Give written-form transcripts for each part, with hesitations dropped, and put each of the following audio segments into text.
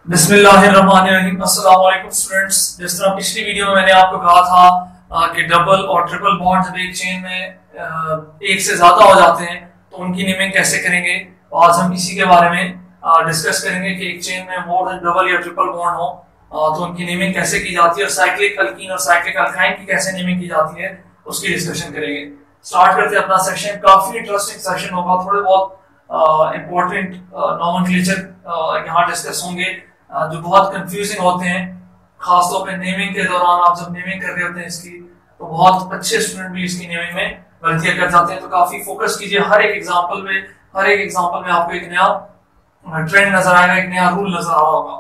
बिस्मिल्लाहिर्रहमानिर्रहीम। अस्सलाम वालेकुम स्टूडेंट्स। जिस तरह पिछली वीडियो में मैंने आपको कहा था कि डबल और ट्रिपल बॉन्ड जब एक चेन में एक से ज्यादा हो जाते हैं तो उनकी नेमिंग कैसे करेंगे, आज हम इसी के बारे में डिस्कस करेंगे कि एक चेन में मोर देन डबल या ट्रिपल बॉन्ड हो तो उनकी नेमिंग कैसे की जाती है और साइक्लिक अल्कीन और साइक्लिक अल्काइन की कैसे नेमिंग की जाती है उसकी डिस्कशन करेंगे। स्टार्ट करते हैं अपना सेशन। काफी इंटरेस्टिंग सेशन होगा, थोड़े बहुत इंपॉर्टेंट नॉमेनक्लेचर यहाँ डिस्कस होंगे जो बहुत कंफ्यूजिंग होते हैं, खासतौर पे नेमिंग के दौरान। आप जब नेमिंग कर रहे होते हैं इसकी तो बहुत अच्छे स्टूडेंट भी इसकी नेमिंग में गलतियां कर जाते हैं, तो काफी फोकस कीजिए। हर एक एग्जांपल में आपको एक नया ट्रेंड नजर आएगा, एक नया रूल नजर आ रहा होगा।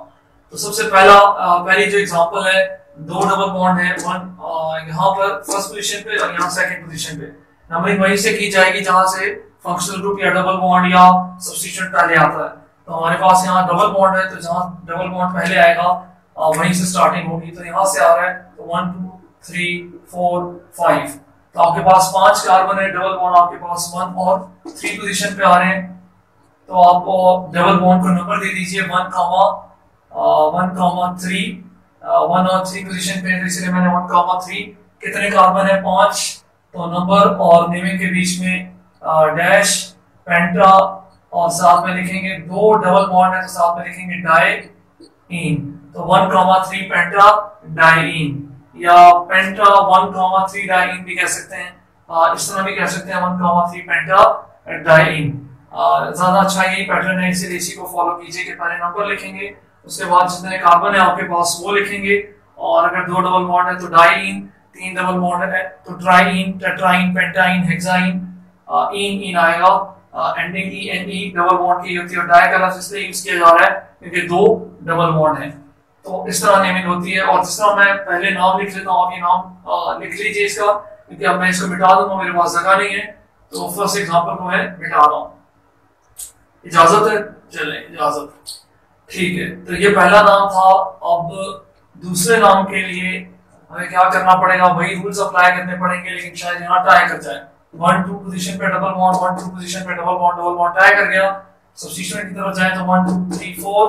तो सबसे पहली जो एग्जांपल है, दो डबल बॉन्ड है, वन यहाँ पर फर्स्ट पोजीशन पे और यहाँ सेकंड पोजीशन पे। नंबरिंग वहीं से की जाएगी जहां से फंक्शनल ग्रुप या डबल बॉन्ड या सब्स्टिट्यूशन पहले आता है। तो हमारे पास यहाँ डबल बॉन्ड है, तो जहां डबल बॉन्ड पहले आएगा वहीं से स्टार्टिंग होगी। तो यहाँ से आ रहा है तो 1 2 3 4 5, तो आपके पास 5 कार्बन है। डबल बॉन्ड आपके पास 1 और 3 पोजीशन पे आ रहे हैं, तो आप डबल बॉन्ड को नंबर दे दीजिए 1 3। 1 और 3 पोजीशन पे, तो इसलिए मैंने 1 3। कितने कार्बन है? 5। तो नंबर और नेमिंग के बीच में डैश पेंटा और साथ में लिखेंगे दो डबल बॉन्ड है तो साथ में लिखेंगे डाइईन। तो 1 3 पेंटा डाइईन या पेंटा 1 3 डाइईन भी कह सकते हैं, इस तरह भी कह सकते हैं 1 3 पेंटा डाइईन। ज्यादा अच्छा यही पैटर्न है, इसीलिए इसी को फॉलो कीजिए कि पहले नंबर लिखेंगे, उसके बाद जितने कार्बन है आपके पास वो लिखेंगे, और अगर दो डबल बॉन्ड है तो डाइईन, 3 डबल बॉन्ड है तो ट्राइईन, टेट्राईन, पेंटाईन, हेक्साईन, इन आएगा। एंडिंग ई डबल बॉन्ड की होती है, और डाई का लफ्ज इसलिए यूज किया जा रहा है क्योंकि दो डबल बॉन्ड है। तो इस तरह नेमिंग होती है। और जिस तरह मैं पहले नाम लिख लेता हूँ, आप ये नाम लिख लीजिए इसका, क्योंकि अब मैं इसको मिटा दूंगा, मेरे पास जगह नहीं है। तो फर्स्ट एग्जांपल को मैं मिटा रहा हूँ। इजाजत है? चले, इजाजत, ठीक है। तो ये पहला नाम था। अब दूसरे नाम के लिए हमें क्या करना पड़ेगा? वही रूल्स अप्लाई करने पड़ेंगे, लेकिन शायद यहाँ ट्राई कर जाए। 1 2 पोजीशन पे डबल बॉन्ड, 1 2 पोजीशन पे डबल बॉन्ड ट्राई कर गया। सब्स्टिट्यूशन की तरफ जाए तो 1 2 3 4,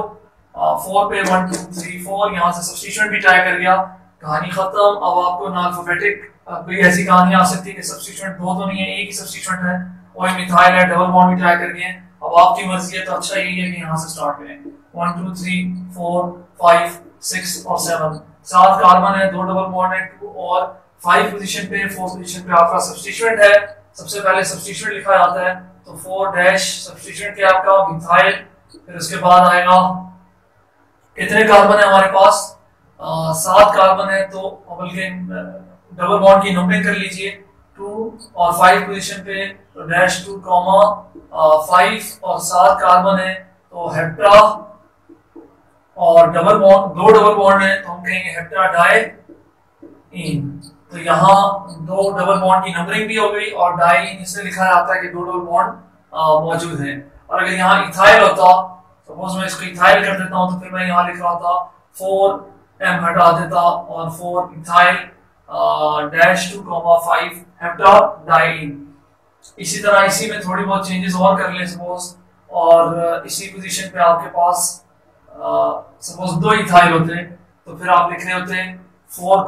4 पे 1 2 3 4, यहाँ से सब्स्टिट्यूशन भी ट्राई कर गया। कहानी खत्म। अब आपको ना अल्फाबेटिक कोई ऐसी कहानी आ सकती है कि सब्स्टिट्यूशन दो तो नहीं है, एक ही सब्स्टिट्यूशन है, वही मिथाइल है, डबल बॉन्ड भी ट्राई कर गए। अब आपकी मर्जी है, तो अच्छा यही है कि यहाँ से स्टार्ट करें। 1 2 3 4 5 6 और 7, 7 कार्बन है, दो डबल बॉन्ड है, 2 और 5 पोजीशन पे, 4 पोजीशन पे आपका सब्स्टिट्यूएंट है। सबसे पहले सब्स्टिट्यूएंट लिखा जाता है, तो 4 डैश सब्स्टिट्यूएंट क्या आपका मिथाइल। फिर उसके बाद आएगा कितने कार्बन है हमारे पास? 7 कार्बन है, तो बल्कि डबल बॉन्ड की नंबरिंग कर लीजिए। 2 और 5 पोजीशन पे, तो डैश 2 5 और 7 कार्बन है, तो हेप्टा। और डबल बॉन्ड, दो डबल बॉन्ड है, तो हम कहेंगे हेप्टा डाइईन। तो यहाँ दो डबल बॉन्ड की नंबरिंग भी हो गई, और डाइईन इसलिए लिखा जाता है कि दो डबल बॉन्ड मौजूद है। और अगर यहाँ इथाइल होता, सपोज मैं इसको इथाइल कर देता हूँ, तो फिर मैं यहाँ लिख रहा था 4m हटा देता और 4 इथाइल डैश 2 5 हेप्टा डाइईन। इसी तरह इसी में थोड़ी बहुत चेंजेस और कर लें सपोज, और इसी पोजीशन पे आपके पास सपोज 2 इथाइल होते, तो फिर आप लिख रहे होते 4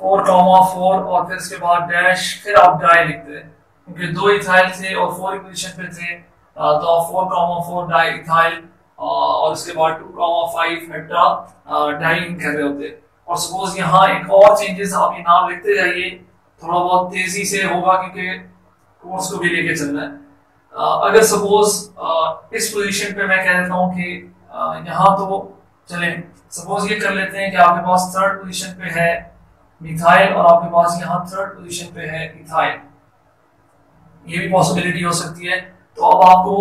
4 और फिर इसके बाद डैश, फिर आप डाई लिखते, क्योंकि 2 इथाइल थे और 4 ही पोजीशन पे थे, तो आप 4 4 डाई इथाइल और इसके बाद 2 5 हेप्टा डाइईन कर रहे होते। और सपोज यहाँ एक और चेंजेस, आप ये नाम लिखते जाइए, थोड़ा बहुत तेजी से होगा क्योंकि कोर्स को भी लेके चलना है। अगर सपोज इस पोजीशन पे मैं कह देता हूँ कि यहाँ, तो चले सपोज ये कर लेते हैं कि आपके पास थर्ड पोजीशन पे है मिथाइल और आपके पास यहाँ थर्ड पोजीशन पे है इथाइल, ये भी पॉसिबिलिटी हो सकती है। तो अब आपको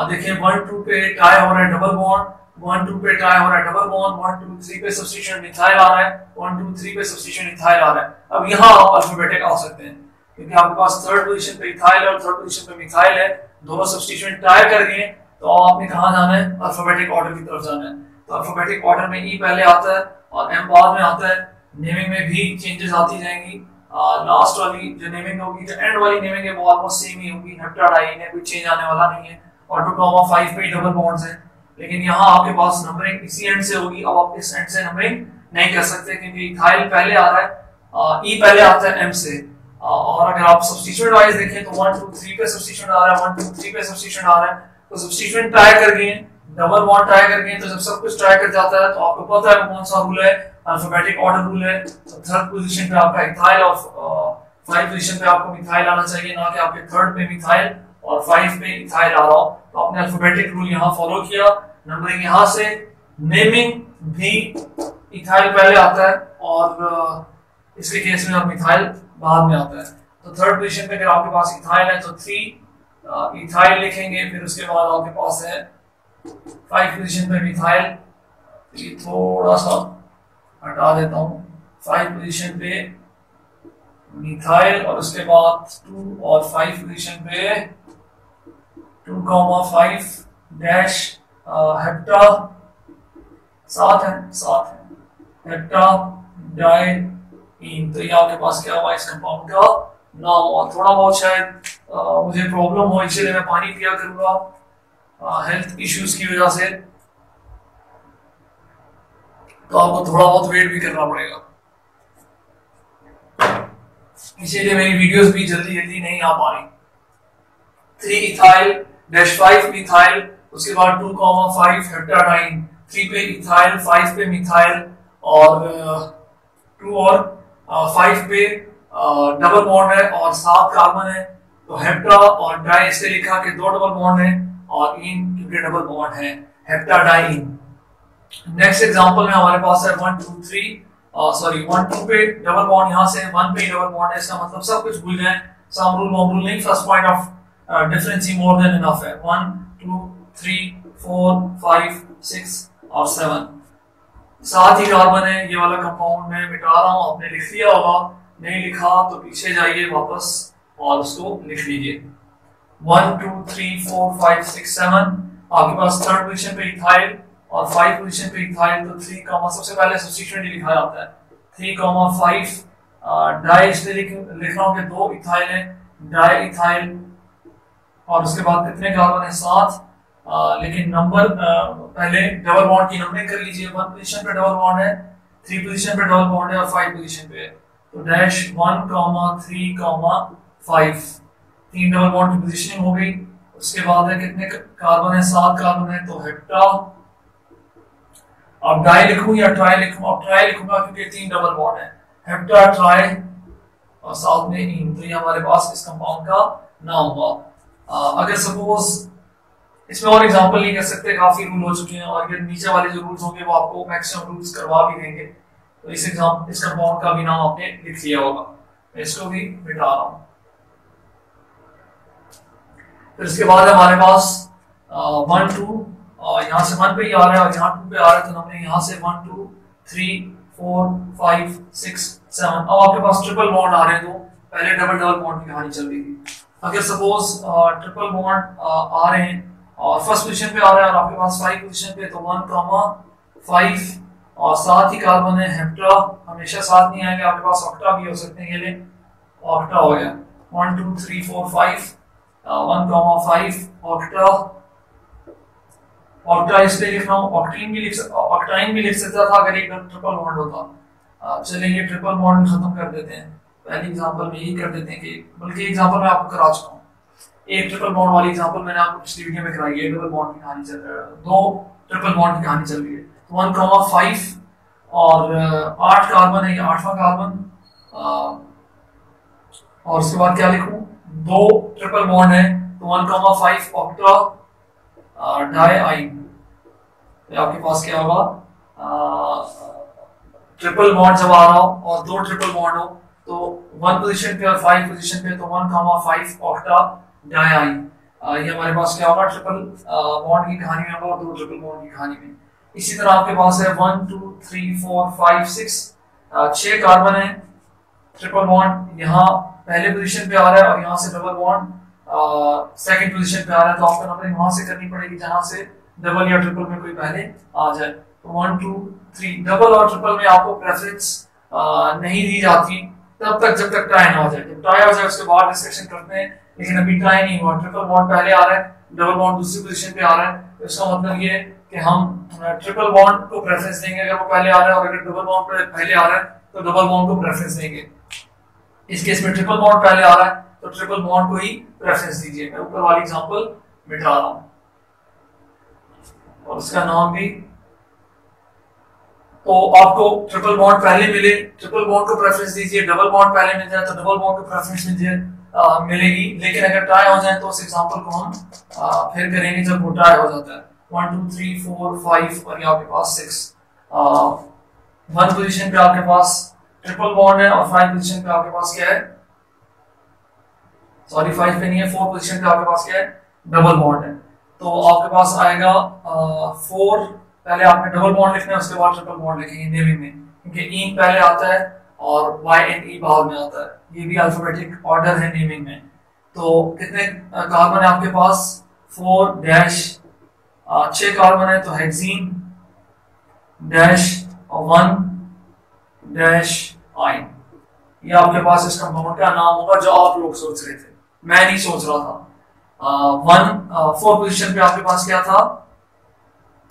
देखिए 1 2 पे टाई हो रहा है डबल बॉन्ड, 1 2 पे टाई हो रहा है डबल बॉन्ड, 1 2 3 पे सब्स्टिट्यूशन मिथाइल आ रहा है, 1 2 3 पे सब्स्टिट्यूशन इथाइल आ रहा है। अब यहाँ आप अल्फाबेटिक आ सकते हैं, क्योंकि आपके पास थर्ड पोजीशन पे इथाइल और थर्ड पोजीशन पे मिथाइल है, दोनों सब्स्टिट्यूएंट टाई कर गए, तो आपने कहाँ जाना है? अल्फाबेटिक ऑर्डर की तरफ जाना है। तो अल्फाबेटिक ऑर्डर में ई पहले आता है और एम बाद में आता है। नेमिंग में भी चेंजेस आती जाएंगी। लास्ट वाली जो नेमिंग होगी, जो एंड वाली नेमिंग है, वो ऑलमोस्ट सेम ही होगी, हेप्टा डाइईन है, कोई चेंज आने वाला नहीं है। और 2,5 पे डबल बॉन्ड्स हैं, लेकिन यहाँ आपके पास नंबरिंग इसी एंड से होगी। अब आप इस एंड से नंबरिंग नहीं कर सकते क्योंकि इथाइल पहले आ रहा है, ई पहले आता है एम से। और अगर आप सब्स्टिट्यूट वाइज देखें तो 1 2 3 पे सब्स्टिट्यूट आ रहा है, 1 2 3 पे सब्स्टिट्यूट आ रहा है, तो सब्स्टिट्यूट ट्राई कर गए, डबल बॉन्ड ट्राई कर गए, तो जब सब कुछ ट्राई कर जाता है तो आपको पता है कौन सा रूल है, अल्फाबेटिक ऑर्डर रूल है। तो थर्ड पोजीशन पे आपका इथाइल और 5 पोजीशन पे आपको मिथाइल आना चाहिए, ना कि आपके थर्ड पे मिथाइल और 5 पे इथाइल आ रहा हो। तो आपने अल्फाबेटिक रूल यहाँ फॉलो किया, नंबरिंग यहाँ से, नेमिंग भी इथाइल पहले आता है और इसके केस में अब मिथाइल बाद में आता है। तो थर्ड पोजीशन पे अगर आपके पास इथाइल है तो 3 इथाइल लिखेंगे, फिर उसके बाद आपके पास है 5 पोजीशन पे मिथाइल, तो ये थोड़ा सा हटा देता हूँ, 5 पोजीशन पे मिथाइल और उसके बाद 2 और 5 पोजीशन पे 2,5 डैश हेप्टा, 7 है हेप्टा डाइन। तो ये आपके पास क्या हुआ, इस कंपाउंड का नाम हुआ। थोड़ा बहुत शायद मुझे प्रॉब्लम हो, इसलिए मैं पानी पिया करूंगा हेल्थ इश्यूज की वजह से, तो आपको थोड़ा बहुत वेट भी करना पड़ेगा, इसीलिए मेरी वीडियोस भी जल्दी जल्दी नहीं आ पा रही। 3 इथाइल डैश 5 मिथाइल, उसके बाद 2,5 हेप्टाडाइन, 3 पे इथाइल, 5 पे मिथाइल और 2 और 5 पे डबल बॉन्ड है और 7 कार्बन है, तो हेप्टा और डाई इसलिए लिखा कि 2 डबल बॉन्ड है और इन क्योंकि डबल बॉन्ड है, हेप्टाडाइन। नेक्स्ट एग्जांपल में हमारे पास है 1 2 3 1 2 पे डबल बॉन्ड, यहाँ से 1 पे डबल बॉन्ड है, इसका मतलब सब कुछ भूल जाएं, सम रूल मामूल नहीं, first point of difference he more than enough है। 1 2 3 4 5 6 और 7 7 ही कार्बन है, ये वाला कंपाउंड मैं मिटा रहा हूँ, आपने लिख लिया होगा, नहीं लिखा तो पीछे जाइए वापस और उसको लिख लीजिए। 1 2 3 4 5 6 7 आपके पास थर्ड पोजीशन पे इथाइल और 5 पोजीशन पे इथाइल, तो 3 सबसे पहले सब्स्टिट्यूएंट लिखा जाता है, 3,5 डाई इसलिए लिख रहा हूँ कि 2 इथाइल है, डाई इथाइल और उसके बाद कितने कार्बन है, 7, लेकिन नंबर पहले डबल बॉन्ड की नंबरिंग कर लीजिए। 1 पोजीशन पे डबल बॉन्ड है, 3 पोजीशन पे डबल बॉन्ड है और 5 पोजीशन पे है, तो डैश 1, 3, 5 3 डबल बॉन्ड की पोजीशनिंग हो गई। उसके बाद है कितने कार्बन है, 7 कार्बन है, तो हेप्टा। अब डाई लिखूं या ट्राई लिखूं, अब ट्राई लिखूंगा क्योंकि 3 डबल बॉन्ड है, हेप्टा ट्राई और साथ में इन, तो ये हमारे पास इस कंपाउंड का नाम हुआ। अगर सपोज इसमें और एग्जांपल नहीं कर सकते, काफी रूल हो चुके हैं और ये नीचे वाले जो रूल्स होंगे वो आपको मैक्सिमम रूल्स करवा भी देंगे, तो इस कंपाउंड का भी नाम आपने लिख लिया होगा, मैं इसको भी मिटा रहा हूं। फिर इसके बाद हमारे पास 1 2 यहाँ से 1 पे ही आ रहा है और यहाँ 2 पे आ रहा है, तो हमने यहाँ से 1 2 3 4 5 6 7 अब आपके पास ट्रिपल बॉन्ड आ रहे हैं, तो पहले डबल डबल बॉन्ड की कहानी चल रही थी। अगर सपोज ट्रिपल बॉन्ड आ रहे हैं और फर्स्ट पोजीशन पे आ रहा है और आपके पास 5 पोजीशन पे, तो 1,5 और 7 ही कार्बन है, हेप्टा हमेशा 7 नहीं आएंगे, आपके पास ऑक्टा भी हो सकते हैं, ये ले ऑक्टा हो गया। 1 2 3 4 5 1,5 ऑक्टा, ऑक्टा इसलिए लिख रहा हूँ, ऑक्टाइन भी लिख सकता था अगर एक ट्रिपल बॉन्ड होता। चलिए ये ट्रिपल बॉन्ड खत्म कर देते हैं, पहली एग्जांपल में यही कर देते हैं कि बल्कि एग्जांपल मैं आपको करा चुका हूँ, एक ट्रिपल बॉन्ड वाली एग्जांपल मैंने आपको पिछली वीडियो में कराई है, डबल बॉन्ड की कहानी चल रही है, 2 ट्रिपल बॉन्ड की कहानी चल रही है। 1,5 और 8 कार्बन है, ये 8वां कार्बन और उसके बाद क्या लिखूं, 2 ट्रिपल बॉन्ड है, तो 1,5 ऑक्टा डाई आइन, तो आपके पास क्या होगा, ट्रिपल बॉन्ड जब आ रहा हो और 2 ट्रिपल बॉन्ड हो, तो 1 पोजीशन पे और 5 पोजीशन पे, तो 1,5 ऑक्टा डाई आइन, ये हमारे पास क्या होगा, ट्रिपल बॉन्ड की कहानी में होगा और 2 ट्रिपल बॉन्ड की कहानी में। इसी तरह आपके पास है 1 2 3 4 5 6 कार्बन है, ट्रिपल बॉन्ड यहाँ पहले पोजीशन पे आ रहा है और यहाँ से डबल बॉन्ड सेकंड पोजीशन पे आ रहा है, तो आपको नंबरिंग वहां से करनी पड़ेगी जहां से डबल या ट्रिपल में कोई पहले आ जाए। तो 1 2 3 डबल और ट्रिपल में आपको प्रेफरेंस नहीं दी जाती तब तक जब तक ट्राई ना हो जाए, जब ट्राई हो जाए उसके बाद डिस्कशन करते हैं, लेकिन अभी ट्राई नहीं हुआ, ट्रिपल बॉन्ड पहले आ रहा है, डबल बॉन्ड दूसरी पोजीशन पे आ रहा है, तो इसका मतलब ये कि हम ट्रिपल बॉन्ड को प्रेफरेंस देंगे अगर वो पहले आ रहा है, और अगर डबल बॉन्ड पहले आ रहा है तो डबल बॉन्ड को प्रेफरेंस देंगे। इस केस में ट्रिपल बॉन्ड पहले आ रहा है तो ट्रिपल बॉन्ड को ही प्रेफरेंस दीजिए। मैं ऊपर वाली एग्जांपल मिटा रहा हूं और इसका नाम भी, तो आपको ट्रिपल बॉन्ड पहले मिले, ट्रिपल बॉन्ड को प्रेफरेंस दीजिए, डबल बॉन्ड पहले मिल जाए तो डबल बॉन्ड को प्रेफरेंस मिलेगी। लेकिन अगर ट्राई हो जाए तो उस एग्जांपल को हम फिर करेंगे जब वो ट्राई हो जाता है। 1 2 3 4 5 और ये आपके पास 6, 1 पोजीशन पे आपके पास ट्रिपल बॉन्ड है और 5 पोजीशन पे आपके पास क्या है, सॉरी 5 पे नहीं है, 4 पोजीशन पे आपके पास क्या है, डबल बॉन्ड है। तो आपके पास आएगा 4, पहले आपने डबल बॉन्ड लिखना है उसके बाद ट्रिपल बॉन्ड लिखेंगे नेमिंग में, क्योंकि इन पहले आता है और YNE बाद में आता है, ये भी अल्फाबेटिक ऑर्डर है नेमिंग में। तो कितने कार्बन है आपके पास, 4 डैश 6 कार्बन है, तो हेक्सीन डैश 1 डैश आइन, ये आपके पास इस कंपाउंड का नाम होगा जो आप लोग सोच रहे थे, मैं नहीं सोच रहा था। 4 पोजीशन पे आपके पास क्या था,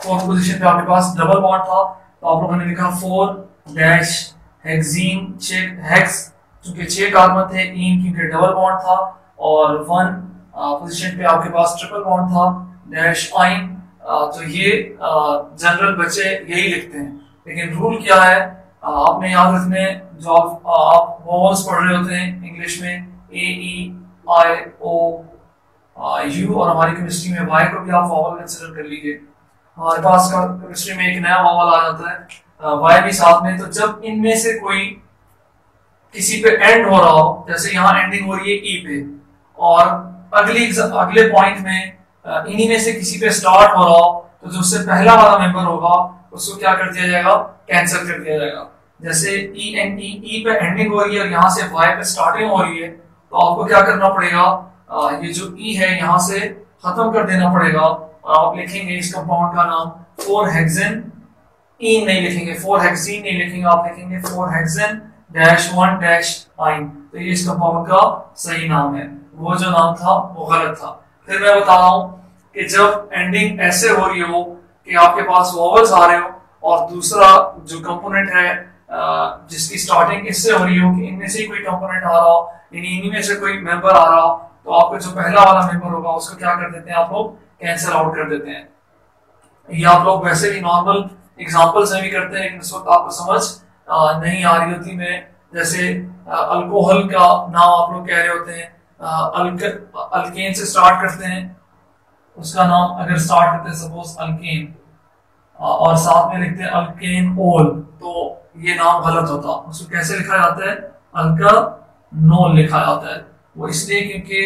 4 पोजीशन पे आपके पास डबल बॉन्ड था, तो आप लोगों ने लिखा 4 डैश हेक्सीन, 6 हेक्स क्योंकि 6 कार्बन थे, इन क्योंकि डबल बॉन्ड था, और 1 पोजीशन पे आपके पास ट्रिपल बॉन्ड था डैश आइन। तो ये जनरल बच्चे यही लिखते हैं, लेकिन रूल क्या है आपने याद रखने, जो आप वोवल्स पढ़ रहे होते हैं इंग्लिश में, AEIOU, और हमारी केमिस्ट्री में Y को भी आप वोवल कंसीडर कर लीजिए। हमारे पास केमिस्ट्री में एक नया वोवल आ जाता है Y भी साथ में, तो जब इनमें से कोई किसी पे एंड हो रहा हो, जैसे यहाँ एंडिंग हो रही है E पे, और अगले पॉइंट में इन्हीं में से किसी पे स्टार्ट हो रहा हो, तो जो उससे पहला वाला मेंबर होगा उसको क्या कर दिया जाएगा, कैंसिल कर दिया जाएगा। जैसे E पे एंडिंग हो रही है और यहाँ से Y पे स्टार्टिंग हो रही है, तो आपको क्या करना पड़ेगा, ये जो E है यहाँ से खत्म कर देना पड़ेगा, और आप लिखेंगे इस कंपाउंड का नाम 4-हेक्सेन, E नहीं लिखेंगे, 4-हेक्सीन नहीं लिखेंगे, आप लिखेंगे 4-हेक्सेन डैश 1 डैश आइन। तो ये इस कंपाउंड का सही नाम है, वो जो नाम था वो गलत था। फिर मैं बता रहा हूँ कि जब एंडिंग ऐसे हो रही हो कि आपके पास वोवल्स आ रहे हो और दूसरा जो कंपोनेंट है जिसकी स्टार्टिंग इससे हो रही हो कि इनमें से ही कोई कंपोनेंट आ रहा हो, इन्हीं में से कोई मेंबर आ रहा हो, तो आपको जो पहला वाला मेंबर होगा उसको क्या कर देते हैं आप लोग, कैंसिल आउट कर देते हैं। ये आप लोग वैसे भी नॉर्मल एग्जांपल्स में भी करते हैं, लेकिन इस वक्त आपको समझ नहीं आ रही होती। मैं जैसे अल्कोहल का नाम आप लोग कह रहे होते हैं, अल्केन से स्टार्ट करते हैं, उसका नाम अगर स्टार्ट करते हैं सपोज अल्केन और साथ में लिखते हैं अल्केन ओल, तो ये नाम गलत होता। उसको कैसे लिखा जाता है, अल्कानोल लिखा जाता है। वो इसलिए क्योंकि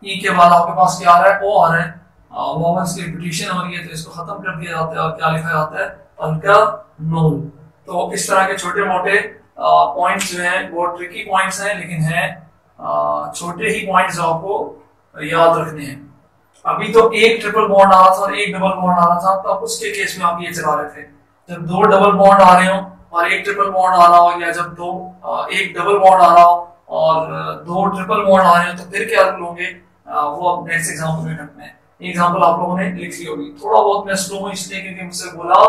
ई के बाद आपके पास क्या आ रहा है, ओ आ रहा है, वोवल्स की रिपीटिशन हो रही है, तो इसको खत्म कर दिया जाता है और क्या लिखा जाता है, अल्कानोल। तो इस तरह के छोटे मोटे पॉइंट्स जो हैं वो ट्रिकी पॉइंट्स हैं, लेकिन हैं छोटे ही पॉइंट्स जो आपको याद रखने हैं। अभी तो एक ट्रिपल बॉन्ड आ रहा था और एक डबल बॉन्ड आ रहा था, तब उसके केस में आप ये चला रहे थे। जब 2 डबल बॉन्ड आ रहे हो और एक ट्रिपल बॉन्ड आ रहा हो, या जब एक डबल बॉन्ड आ रहा हो और 2 ट्रिपल बॉन्ड आ रहे हो, तो फिर क्या रूल होंगे वो अब नेक्स्ट एग्जाम्पल में रखना है। एग्जाम्पल आप लोगों ने लिख ली होगी। थोड़ा बहुत मैं स्लो हूँ इसलिए क्योंकि मुझसे बोला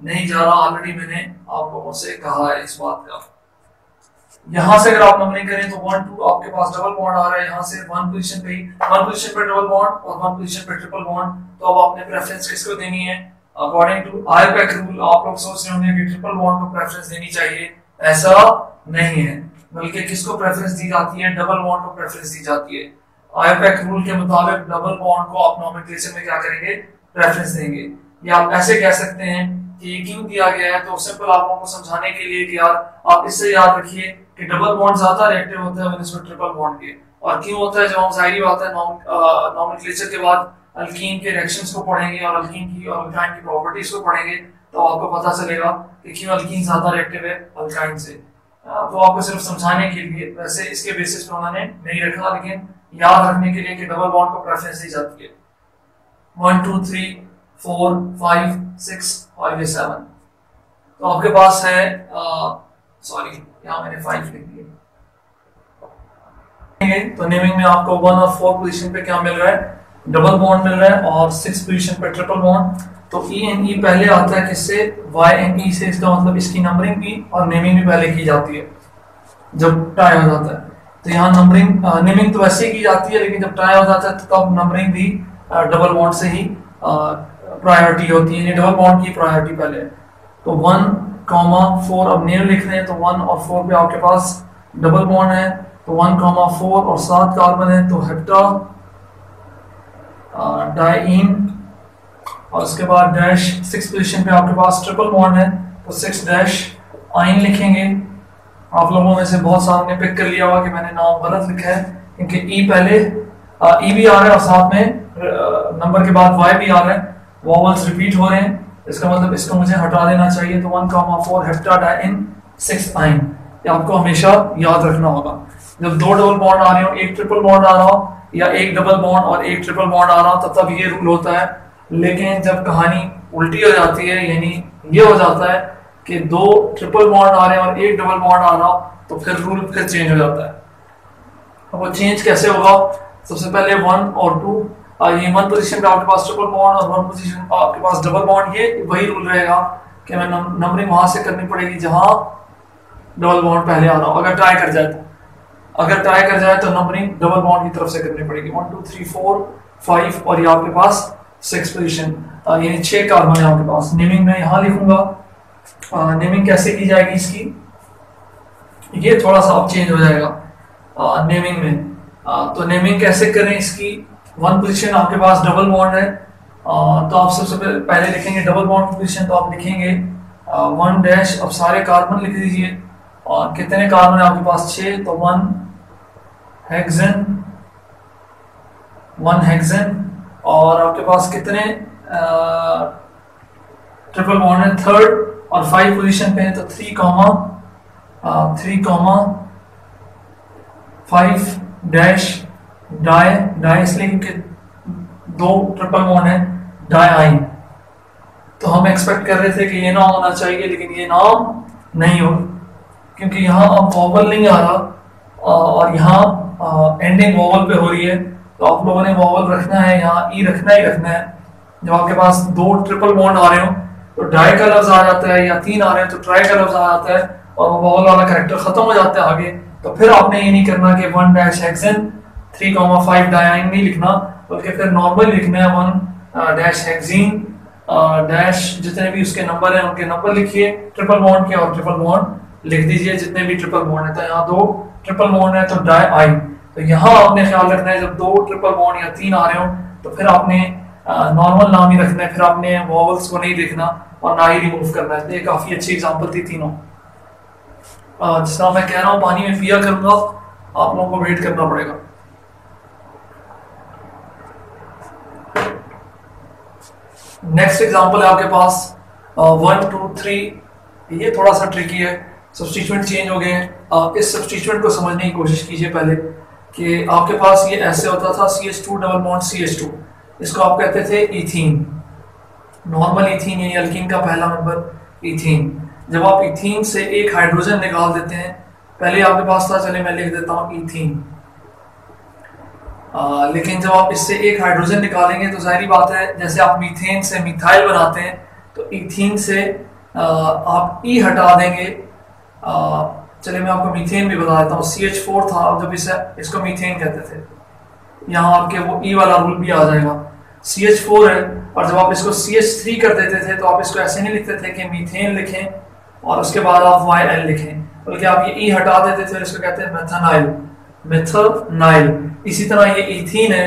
नहीं जा रहा, ऑलरेडी मैंने आप लोगों से कहा है इस बात का। यहाँ से अगर आप नंबरिंग करें तो 1 2 आपके पास डबल बॉन्ड आ रहा है, यहाँ से 1 पोजीशन पे डबल बॉन्ड और 1 पोजीशन पे ट्रिपल बॉन्ड। तो अब आपने प्रेफरेंस किसको देनी है, अकॉर्डिंग टू IUPAC रूल। आप लोग सोच रहे होंगे कि ट्रिपल बॉन्ड को प्रेफरेंस देनी चाहिए, ऐसा नहीं है, बल्कि किसको प्रेफरेंस दी जाती है, डबल बॉन्ड को प्रेफरेंस दी जाती है। IUPAC रूल के मुताबिक डबल बॉन्ड को आप नोमेनक्लेचर में क्या करेंगे, प्रेफरेंस देंगे। या आप ऐसे कह सकते हैं कि क्यों दिया गया है, तो सिंपल आप लोगों को समझाने के लिए कि यार आप इससे याद रखिए कि डबल बॉन्ड ज्यादा रिएक्टिव होता है बनस्पत ट्रिपल बॉन्ड के। और क्यों होता है, जब हम जाहिर बात है नोमेनक्लेचर के बाद अल्कीन के रिएक्शंस को पढ़ेंगे और अल्कीन की और अल्काइन की प्रॉपर्टीज को पढ़ेंगे, तो आपको पता चलेगा कि क्यों अल्कीन ज्यादा रिएक्टिव है अल्काइन से। तो आपको सिर्फ समझाने के लिए, वैसे इसके बेसिस पे उन्होंने नहीं रखा, लेकिन याद रखने के लिए कि डबल बॉन्ड को प्रेफरेंस दी जाती है। 1 2 3 4 5 6 और ये 7। तो आपके पास है सॉरी यहाँ मैंने 5 लिख दिए। तो नेमिंग में आपको 1 और 4 पोजीशन पे क्या मिल रहा है, डबल बॉन्ड मिल रहा है और 6 पोजीशन पे ट्रिपल बॉन्ड। तो ई एन ई पहले आता है किससे, वाई एन ई से। इसका मतलब इसकी नंबरिंग भी और नेमिंग भी पहले की जाती है जब टाई हो जाता है। तो यहाँ नंबरिंग नेमिंग तो वैसे ही की जाती है, लेकिन जब टाई हो जाता है तो तब नंबरिंग भी डबल बॉन्ड से ही प्रायोरिटी होती है, डबल बॉन्ड की प्रायोरिटी पहले है। तो 1,4 अब नेम लिख रहे हैं तो 1 और 4 पे आपके पास डबल बॉन्ड है। तो 1,4 और 7 कार्बन है तो हेप्टा डाइईन, और उसके बाद डैश 6 पोजीशन पे आपके पास ट्रिपल बॉन्ड है तो 6 डैश आइन लिखेंगे। आप लोगों में से बहुत सारों ने पिक कर लिया होगा कि मैंने नाम गलत लिखा है, क्योंकि ई पहले ई भी आ रहा है और साथ में नंबर के बाद वाई भी आ रहा है, वॉवल्स रिपीट हो रहे हैं। इसका मतलब इसको मुझे हटा देना चाहिए। तो 1,4 हेप्टा डाइईन 6 आइन, ये आपको हमेशा याद रखना होगा। जब दो डबल बॉन्ड आ रहे हो, एक ट्रिपल बॉन्ड आ रहा हो या एक डबल बॉन्ड और एक ट्रिपल बॉन्ड आ रहा हो, तब ये रूल होता है। लेकिन जब कहानी उल्टी हो जाती है, यानी ये हो जाता है कि दो ट्रिपल बॉन्ड आ रहे हैं और एक डबल बॉन्ड आ रहा हो, तो फिर रूल फिर चेंज हो जाता है। अब वो चेंज कैसे होगा, सबसे पहले 1 और 2, ये 1 पोजीशन पे आपके पास ट्रिपल बॉन्ड और 1 पोजीशन पे आपके पास डबल बॉन्ड, ये वही रूल रहेगा कि मैं नंबरिंग वहां से करनी पड़ेगी जहां डबल बॉन्ड पहले आ रहा हो। अगर ट्राई कर जाए तो नंबरिंग डबल बॉन्ड की तरफ से करनी पड़ेगी। 1 2 3 4 5 और ये आपके पास 6 पोजीशन, यानी 6 कार्बन है आपके पास। नेमिंग में यहां लिखूंगा। नेमिंग कैसे की जाएगी इसकी, ये थोड़ा सा अब चेंज हो जाएगा नेमिंग में। तो नेमिंग कैसे करें इसकी, 1 पोजीशन आपके पास डबल बॉन्ड है, तो आप सबसे पहले लिखेंगे डबल बॉन्ड पोजीशन, तो आप लिखेंगे 1 डैश। अब सारे कार्बन लिख दीजिए, और कितने कार्बन है आपके पास, 6, तो 1 हेक्सेन। और आपके पास कितने ट्रिपल बॉन्ड है, 3rd और 5 पोजीशन पे है, तो 3,5 डैश डाई इसलिए क्योंकि 2 ट्रिपल बॉन्ड है, डाइईन। तो हम एक्सपेक्ट कर रहे थे कि ये नाम होना चाहिए, लेकिन ये नाम नहीं हो, क्योंकि यहाँ अब वॉवल नहीं आ रहा और यहाँ एंडिंग वॉवल पे हो रही है। तो आप लोगों ने वॉवल रखना है, यहाँ ई रखना ही रखना है। जब आपके पास 2 ट्रिपल बॉन्ड आ रहे हो तो डाई का लफ्ज आ जाता है, या 3 आ रहे हैं तो ट्राई का लफ्ज आ जाता है, और वॉवल वाला कैरेक्टर खत्म हो जाता है आगे। तो फिर आपने ये नहीं करना कि 1 डैश हेक्सेन 3,5 डाइईन नहीं लिखना, बल्कि फिर नॉर्मल लिखना है 1 डैश हेक्सीन डैश, जितने भी उसके नंबर हैं उनके नंबर लिखिए ट्रिपल बॉन्ड के, और ट्रिपल बॉन्ड लिख दीजिए जितने भी ट्रिपल बॉन्ड है। तो यहाँ 2 ट्रिपल बॉन्ड है तो डाइईन। तो यहाँ आपने ख्याल रखना है जब 2 ट्रिपल बॉन्ड या 3 आ रहे हो तो फिर आपने नॉर्मल नाम ही रखना है, फिर आपने वॉवल्स को नहीं लिखना और ना ही रिमूव करना है। तो ये काफी अच्छी एग्जांपल थी तीनों। जिस तरह मैं कह रहा हूँ पानी में पिया करूंगा, आप लोगों को वेट करना पड़ेगा। नेक्स्ट एग्जांपल है आपके पास 1 2 3। ये थोड़ा सा ट्रिकी है, सब्स्टिट्यूएंट चेंज हो गए हैं। इस सब्स्टिट्यूएंट को समझने की कोशिश कीजिए पहले, कि आपके पास ये ऐसे होता था CH2 डबल बॉन्ड CH2, इसको आप कहते थे इथीन, नॉर्मल इथीन यानी अल्कीन का पहला नंबर इथीन। जब आप इथीन से एक हाइड्रोजन निकाल देते हैं, पहले आपके पास था, चले मैं लिख देता हूँ इथीन, लेकिन जब आप इससे एक हाइड्रोजन निकालेंगे तो जाहिर बात है जैसे आप मीथेन से मिथाइल बनाते हैं, तो इथीन से आप ई हटा देंगे। चलिए मैं आपको मीथेन भी बता देता हूँ। CH4 था, अब जब इसको मीथेन कहते थे, यहाँ आपके वो ई वाला रूल भी आ जाएगा। CH4 है, और जब आप इसको CH3 कर देते थे तो आप इसको ऐसे नहीं लिखते थे कि मीथेन लिखें और उसके बाद आप YL लिखें, बल्कि आप ये ई हटा देते थे और इसको कहते हैं मेथनाइल। इसी तरह ये इथीन है,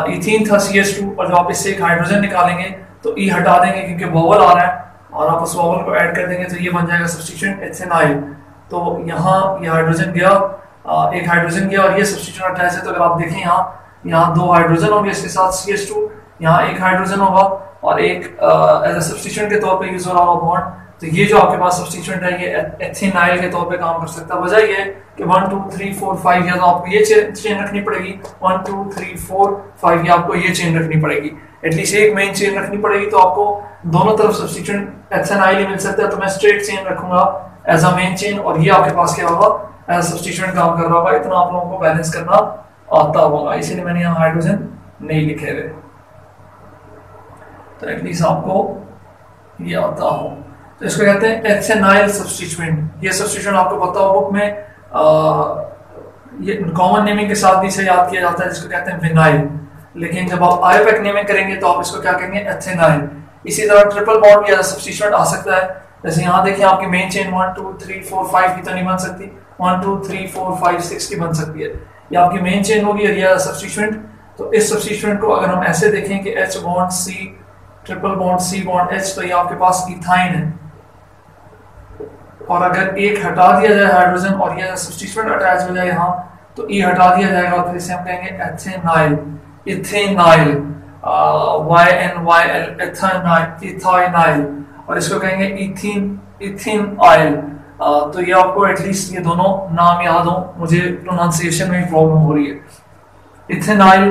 इथीन था CH2, और जब आप इससे एक हाइड्रोजन निकालेंगे तो ई हटा देंगे क्योंकि वॉवल आ रहा है, और आप उस वॉवल को ऐड कर देंगे तो ये बन जाएगा सब्स्टिट्यूएंट एथेनाइल। तो यहाँ ये हाइड्रोजन गया, एक हाइड्रोजन गया और ये सब्स्टिट्यूएंट अटैच है। तो अगर आप देखें यहाँ 2 हाइड्रोजन होंगे इसके साथ CH2, यहाँ एक हाइड्रोजन होगा और एक एज ए सब्स्टिट्यूएंट के तौर पे यूज हो रहा होगा बॉन्ड। तो ये जो आपके पास सब्स्टिट्यूएंट है ये एथेनाइल के तौर पे काम कर सकता है। वजह ये है कि 1 2 3 4 5 या तो आपको ये चेन रखनी पड़ेगी, 1 2 3 4 5 या आपको ये चेन रखनी पड़ेगी, एटलीस्ट एक मेन चेन रखनी पड़ेगी। तो आपको दोनों तरफ सब्स्टिट्यूएंट एथेनाइल ही मिल सकता है। तो मैं स्ट्रेट चेन रखूंगा एज अ मेन चेन, और ये आपके पास क्या होगा एज सब्स्टिट्यूएंट काम कर रहा होगा। इतना आप लोगों को बैलेंस करना आता होगा, इसीलिए मैंने यहाँ हाइड्रोजन नहीं लिखे हुए, तो एटलीस्ट आपको ये आता हो। तो इसको कहते हैं एथेनाइल सब्स्टिट्यूएंट। ये सब्स्टिट्यूएंट आपको पता हो बुक में ये कॉमन नेमिंग के साथ भी इसे याद किया जाता है, जिसको कहते हैं विनाइल। लेकिन जब आप आयोपेक नेमिंग करेंगे तो आप इसको क्या कहेंगे, एथेनाइल। इसी तरह ट्रिपल बॉन्ड भी एज सब्स्टिट्यूएंट आ सकता है। जैसे यहाँ देखिए आपकी मेन चेन 1 2 3 4 5 की तो नहीं बन सकती, 1 2 3 4 5 6 की बन सकती है। ये आपकी मेन चेन होगी और ये सब्स्टिट्यूएंट। तो इस सब्स्टिट्यूएंट को अगर हम ऐसे देखें कि H bond C triple bond C bond H, तो ये आपके पास इथाइन है। और अगर एक हटा दिया जाए हाइड्रोजन और ये सब्स्टिट्यूएंट अटैच हो जाए यहाँ, तो E हटा दिया जाएगा और फिर इसे हम कहेंगे एथेनाइल, इथेनाइल, YNYL, इथाइनाइल। और इसको कहेंगे इथेनाइल। तो ये आपको एटलीस्ट ये दोनों नाम याद हो, मुझे प्रोनाउंसिएशन में प्रॉब्लम हो रही है। इथेनाइल,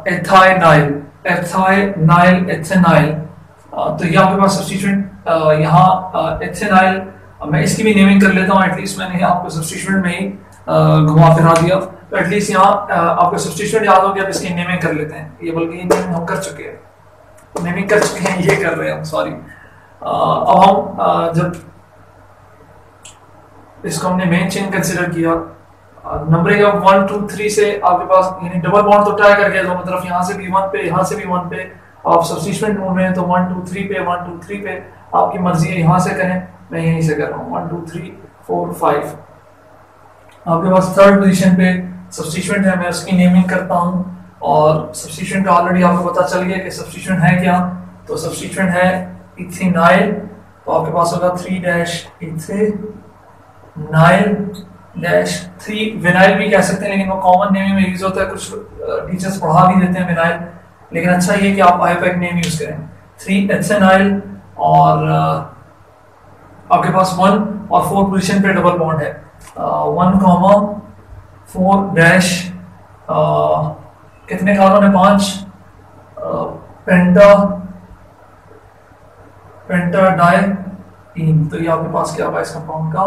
एथाइनाइल, एथाइनाइल, एथेनाइल। तो ये आपके पास सब्स्टिट्यूएंट यहाँ एथेनाइल। मैं इसकी भी नेमिंग कर लेता हूँ, एटलीस्ट मैंने आपको सब्स्टिट्यूएंट में ही घुमा फिरा दिया, तो एटलीस्ट यहाँ आपको सब्स्टिट्यूएंट याद हो गया। अब इसकी नेमिंग कर लेते हैं, ये बल्कि नेमिंग हम कर चुके हैं, नेमिंग कर चुके हैं, ये कर रहे हैं हम, सॉरी। अब हम जब इसको हमने मेन चेन कंसिडर किया, नंबरिंग ऑफ 1 2 3 से आपके पास यानी डबल बॉन्ड तो ट्राई करके दोनों तरफ, यहाँ से भी 1 पे, यहाँ से भी 1 पे। आप सब्स्टिट्यूएंट ढूंढ रहे हैं तो 1 2 3 पे, 1 2 3 पे, आपकी मर्जी है। यहाँ से करें, मैं यहीं से कर रहा हूँ, 1 2 3 4 5। आपके पास थर्ड पोजीशन पे सब्स्टिट्यूएंट है, मैं उसकी नेमिंग करता हूँ। और सब्स्टिट्यूएंट का ऑलरेडी आपको पता चल गया कि सब्स्टिट्यूएंट है क्या। तो सब्स्टिट्यूएंट है इथेनाइल, तो आपके पास होगा 3 इथेनाइल 3 विनाइल भी कह सकते हैं, लेकिन वो कॉमन नेमिंग में यूज होता है। कुछ टीचर्स पढ़ा भी देते हैं विनाइल, लेकिन अच्छा ये कि आप आयोपेक नेम यूज करें। 3 एथेनाइल और आपके पास 1 और 4 पोजीशन पे डबल बॉन्ड है, 1, 4 कितने कार्बन है, 5, पेंटा डाइईन। तो ये आपके पास क्या होगा, इस कंपाउंड का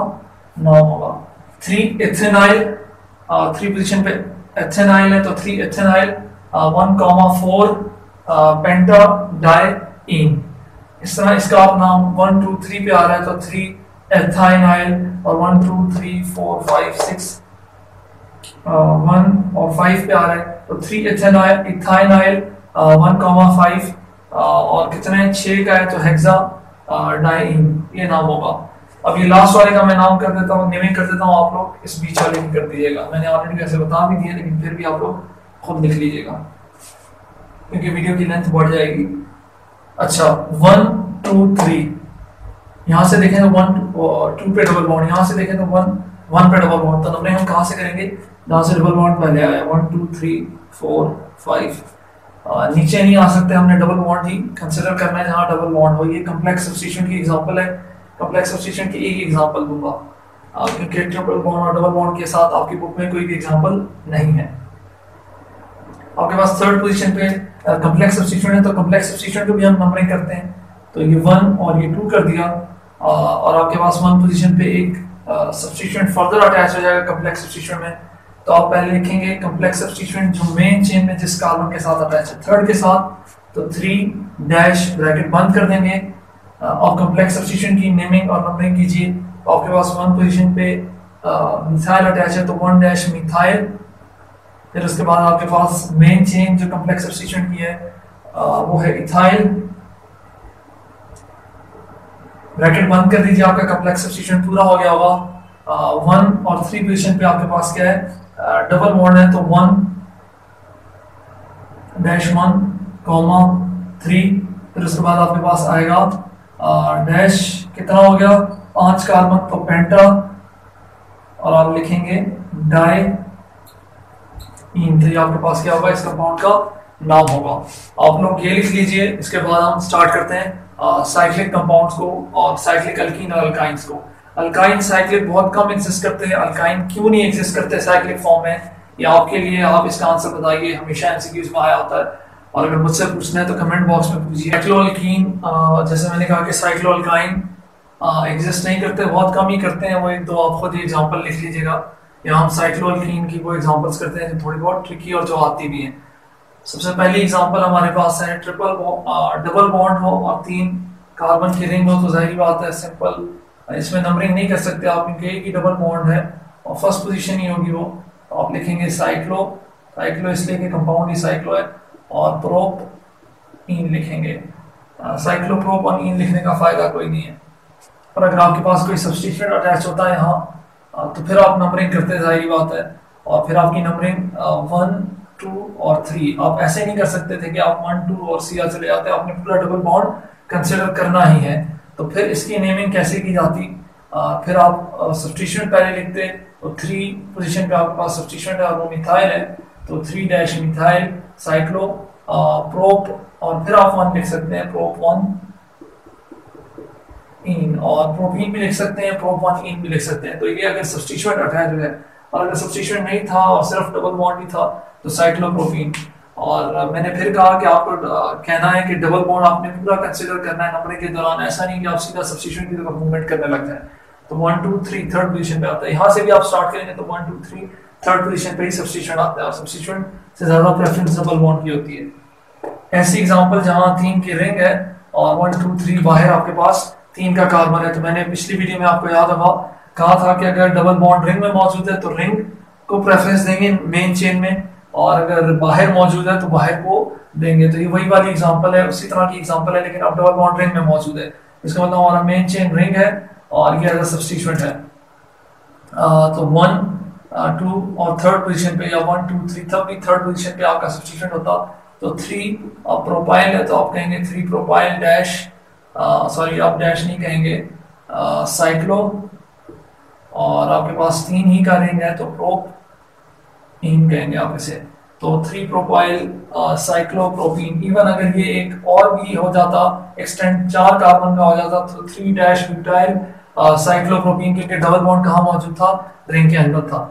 नाम होगा 3 एथेनाइल। 3 पोजीशन पे एथेनाइल है, तो 3 एथेनाइल, 1, 4 पेंटा डाइईन। इस तरह इसका आप नाम 1 2 3 पे आ रहा है, तो 3 एथाइनाइल, और 1 2 3 4 5 6 1 और 5 पे आ रहा है, तो 3 एथेनाइल, इथाइनाइल, 1, 5 और कितने 6 का है, तो हेक्सा डाइईन ये नाम होगा। अब ये लास्ट वाले का मैं नाम कर देता हूँ, नेमिंग कर देता हूँ, आप लोग इस बीच वाले की कर दीजिएगा। मैंने ऑलरेडी वैसे बता भी दिया, लेकिन फिर भी आप लोग खुद लिख लीजिएगा क्योंकि वीडियो की लेंथ बढ़ जाएगी। अच्छा, 1 2 3, यहाँ से देखें तो 1 2 पे डबल बॉन्ड, यहाँ से देखें तो 1 पे डबल बॉन्ड। तो नंबरिंग हम कहाँ से करेंगे, जहाँ से डबल बॉन्ड पहले आया, 1 2 3 4 5। नीचे नहीं आ सकते, हमने डबल बॉन्ड ही कंसिडर करना है जहाँ डबल बॉन्ड हो। ये कॉम्प्लेक्स सब्स्टिट्यूशन की एग्जांपल है, कॉम्प्लेक्स सब्स्टिट्यूशन की एक एग्जांपल दूंगा, क्योंकि ट्रिपल बॉन्ड और डबल बॉन्ड के साथ आपकी बुक में कोई भी एग्जांपल नहीं है। आपके पास थर्ड पोजीशन पे कॉम्प्लेक्स सब्स्टिट्यूशन है, तो कॉम्प्लेक्स सब्स्टिट्यूशन को भी हम नंबरिंग करते हैं। तो ये 1 और ये 2 कर दिया, और आपके पास 1 पोजीशन पे एक सब्स्टिट्यूएंट फर्दर अटैच हो जाएगा कॉम्प्लेक्स सब्स्टिट्यूशन में। तो आप पहले लिखेंगे कॉम्प्लेक्स सब्स्टिट्यूएंट जो मेन चेन में जिस कार्बन के साथ अटैच है, थर्ड के साथ, तो 3 डैश ब्रैकेट बंद कर देंगे। और कॉम्प्लेक्स सब्स्टिट्यूशन की नेमिंग और नंबरिंग कीजिए। तो आपके पास 1 पोजीशन पे मिथाइल अटैच है, तो 1 डैश मिथाइल। फिर उसके बाद आपके पास मेन चेन जो कॉम्प्लेक्स सब्स्टिट्यूशन की है वो है इथाइल, ब्रैकेट बंद कर दीजिए, आपका कॉम्प्लेक्स सब्स्टिट्यूशन पूरा हो गया होगा। 1 और 3 पोजीशन पे आपके पास क्या है, डबल बॉन्ड है, तो 1 डैश 1, 3। फिर उसके बाद आपके पास आएगा डैश, कितना हो गया, 5 कार्बन, तो पेंटा, और आप लिखेंगे डाइईन। तो ये आपके पास क्या होगा, इस कंपाउंड का नाम होगा। आप लोग ये लिख लीजिए। इसके बाद हम स्टार्ट करते हैं साइक्लिक कंपाउंड्स को और साइक्लिक अल्कीन और अल्काइंस को। अल्काइन साइक्लिक बहुत कम एग्जिस्ट करते हैं, अल्काइन क्यों नहीं एग्जिस्ट करते साइक्लिक फॉर्म में, ये आपके लिए, आप इसका आंसर बताइए, हमेशा एमसीक्यूज में आया होता है। और अगर मुझसे पूछना है तो कमेंट बॉक्स में पूछिए। साइक्लोअल्कीन, जैसे मैंने कहा कि साइक्लोअल्काइन एग्जिस्ट नहीं करते, बहुत कम ही करते हैं। वो 1-2 आप खुद ही एग्जांपल लिख लीजिएगा। यहाँ हम साइक्लोअल्कीन की वो एग्जांपल्स करते हैं जो थोड़ी बहुत ट्रिकी और जो आती भी हैं। सबसे पहली एग्जांपल हमारे पास है डबल बॉन्ड हो और 3 कार्बन की रिंग हो, तो जाहिर बात है सिंपल इसमें नंबरिंग नहीं कर सकते आप, क्योंकि एक ही डबल बॉन्ड है और फर्स्ट पोजीशन ही होगी वो। तो आप लिखेंगे साइक्लो, साइक्लो इसलिए कि कंपाउंड ही साइक्लो है, और प्रोप इन लिखेंगे। साइक्लो प्रोप और इन लिखने का फायदा कोई नहीं है, और अगर आपके पास कोई सब्स्टिट्यूएंट अटैच होता है यहाँ तो फिर आप नंबरिंग करते जाहिर बात है, और फिर आपकी नंबरिंग 1 2 और 3। आप ऐसे नहीं कर सकते थे कि आप 1 2 और सीधा चले जाते, आपने पूरा डबल बॉन्ड कंसिडर करना ही है। तो फिर इसकी नेमिंग कैसे की जाती, फिर आप सब्स्टिट्यूएंट पहले लिखते, तो 3 पोजीशन पे आपके पास सब्स्टिट्यूएंट है और वो मिथाइल है, तो 3 डैश मिथाइल साइक्लो प्रोप, और फिर आप 1 लिख सकते हैं, प्रोप 1 इन, और प्रोपीन भी लिख सकते हैं, प्रोप 1 इन भी लिख सकते हैं। तो ये अगर सब्स्टिट्यूएंट अटैच है, और अगर सब्स्टिट्यूएंट नहीं था और सिर्फ डबल बॉन्ड ही था तो साइक्लोप्रोपीन। और मैंने फिर कहा कि आपको कहना है कि डबल बॉन्ड आपने पूरा कंसीडर करना है नंबरिंग के दौरान, ऐसा नहीं कि आप सीधा सब्स्टिट्यूएंट की तरफ मूवमेंट करने लग जाए। तो 1 2 3 थर्ड पोजीशन पे आता है, यहाँ से भी आप स्टार्ट करेंगे तो 1 2 3 थर्ड पोजीशन पे ही सब्स्टिट्यूएंट आता है, और सब्स्टिट्यूएंट से ज्यादा प्रेफरेंस डबल बॉन्ड की होती है। ऐसी एग्जांपल जहां 3 की रिंग है और 1 2 3 बाहर आपके पास 3 का कार्बन है, तो मैंने पिछली वीडियो में आपको याद होगा कहा था कि अगर डबल बॉन्ड रिंग में मौजूद है तो रिंग को प्रेफरेंस देंगे मेन चेन में, और अगर बाहर मौजूद है तो बाहर को देंगे। तो ये वही वाली एग्जांपल है, उसी तरह की एग्जांपल है, लेकिन अब डबल बॉन्ड रिंग में मौजूद है। इसका मतलब हमारा मेन चेन रिंग है और ये एज अ सब्स्टिट्यूएंट है। तो 1 2 और थर्ड पोजीशन पे, या 1 2 3 तब भी थर्ड पोजीशन पे आपका सब्स्टिट्यूएंट होता। तो 3 प्रोपाइल है तो आप कहेंगे 3 प्रोपाइल डैश, सॉरी आप डैश नहीं कहेंगे, साइक्लो, और आपके पास 3 ही का रिंग है तो प्रोप इन कहेंगे आप इसे। तो 3 प्रोपाइल साइक्लोप्रोपीन। इवन अगर ये एक और भी हो जाता, एक्सटेंड 4 कार्बन का हो जाता, तो 3 डैश ब्यूटाइल साइक्लोप्रोपीन, क्योंकि डबल बॉन्ड कहाँ मौजूद था, रिंग के अंदर था।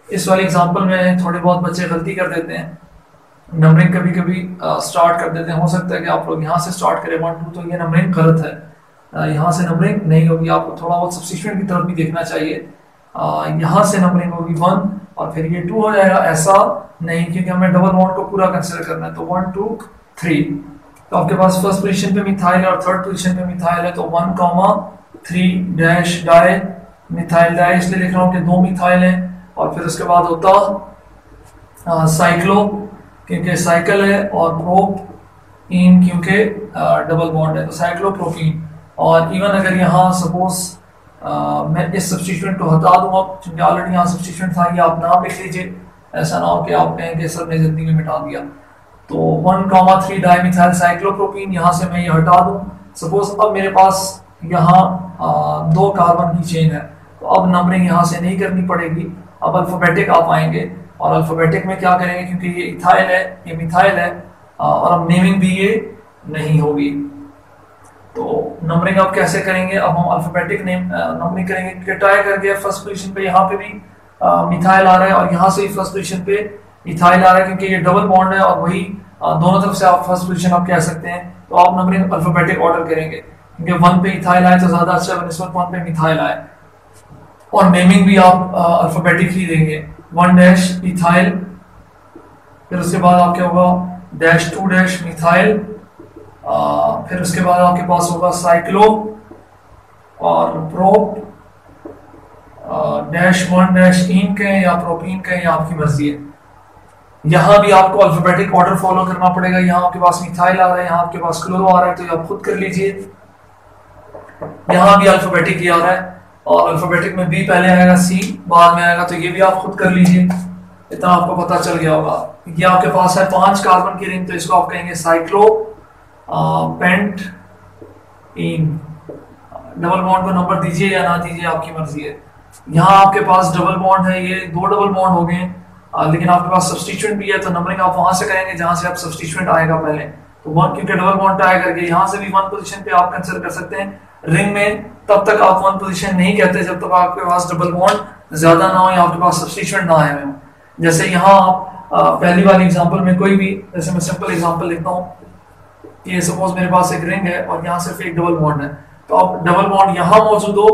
इस वाले एग्जांपल में थोड़े बहुत बच्चे गलती कर देते हैं, नंबरिंग कभी कभी स्टार्ट कर देते हैं। हो सकता है कि आप लोग यहाँ से स्टार्ट करें 1 2, तो ये नंबरिंग गलत है, यहाँ से नंबरिंग नहीं होगी। आपको थोड़ा बहुत सब्स्टिट्यूएंट की तरफ भी देखना चाहिए। यहाँ से नंबरिंग होगी 1 और फिर ये 2 हो जाएगा, ऐसा नहीं, क्योंकि हमें डबल बॉन्ड को पूरा कंसीडर करना है। तो 1 2 3, तो आपके पास फर्स्ट पोजीशन पे मिथाइल है और थर्ड पोजीशन पे मिथाइल है, तो 1 3 डैश डाई मिथाइल डाई, इसलिए लिख रहा हूँ कि 2 मिथाइल है, और फिर उसके बाद होता साइक्लो क्योंकि साइकिल है, और प्रोप इन क्योंकि डबल बॉन्ड है, तो साइक्लोप्रोपीन। और इवन अगर यहाँ सपोज मैं इस सब्स्टिट्यूएंट को हटा दूंगा, क्योंकि ऑलरेडी यहाँ सब्स्टिट्यूएंट था, ये आप नाम लिख लीजिए, ऐसा ना हो कि आप कहें कि सर ने जल्दी में मिटा दिया। तो 1 3 डाइमिथाइल साइक्लोप्रोपीन, यहाँ से मैं ये हटा दूं। सपोज अब मेरे पास यहाँ 2 कार्बन की चेन है, तो अब नंबरिंग यहाँ से नहीं करनी पड़ेगी, अब अल्फाबेटिक आप आएंगे, और अल्फाबेटिक में क्या करेंगे, क्योंकि ये इथाइल है ये मिथाइल है, और अब नेमिंग भी ये नहीं होगी। तो नंबरिंग आप कैसे करेंगे, अब हम अल्फाबेटिक नंबरिंग करेंगे, क्योंकि ट्राई करके फर्स्ट पोजीशन पे यहाँ पे भी मिथाइल आ रहा है, और यहाँ से भी फर्स्ट पोजीशन पे इथाइल आ रहा है, क्योंकि ये डबल बॉन्ड है, और वही दोनों तरफ से आप फर्स्ट पोजीशन आप कह सकते हैं। तो आप नंबरिंग अल्फाबेटिक ऑर्डर करेंगे, क्योंकि 1 पे इथाइल आए तो ज्यादा अच्छा बनिस्बत 1 पे मिथाइल आए, और नेमिंग भी आप अल्फाबेटिक ही देंगे। 1 डैश इथाइल, फिर उसके बाद आपके होगा डैश 2 डैश मिथाइल, फिर उसके बाद आपके पास होगा साइक्लो और प्रोप, डैश 1 डैश इन कहें या प्रोपीन कहें, या आपकी मर्जी है। यहाँ भी आपको अल्फाबेटिक ऑर्डर फॉलो करना पड़ेगा। यहाँ आपके पास मिथाइल आ रहा है, यहाँ आपके पास क्लोरो आ रहा है, तो आप खुद कर लीजिए। यहाँ भी अल्फाबेटिक ही आ रहा है, और अल्फाबेटिक में बी पहले आएगा, सी बाद में आएगा, तो ये भी आप खुद कर लीजिए। इतना आपको पता चल गया होगा। ये आपके पास है 5 कार्बन की रिंग, तो इसको आप कहेंगे cyclopentene. Double bond को नंबर दीजिए या ना दीजिए, आपकी मर्जी है। यहाँ आपके पास डबल बॉन्ड है, ये 2 डबल बॉन्ड हो गए, लेकिन आपके पास सब्स्टिट्यूएंट भी है, तो नंबरिंग आप वहां से करेंगे जहां से आप सब्स्टिट्यूएंट आएगा पहले। तो 1 क्योंकि डबल बॉन्ड ट्राई करके यहाँ से भी 1 पोजीशन पे आप कंसीडर कर सकते हैं। रिंग में तब तक आप 1 पोजीशन नहीं कहते जब तक आपके पास डबल बॉन्ड ज्यादा ना हो या आपके पास सब्स्टिट्यूएंट ना आए हो। जैसे यहाँ आप पहली वाली एग्जांपल में कोई भी, जैसे मैं सिंपल एग्जांपल लिखता हूँ, ये सपोज मेरे पास एक रिंग है और यहाँ सिर्फ एक डबल बॉन्ड है, तो आप डबल बॉन्ड यहाँ मौजूद हो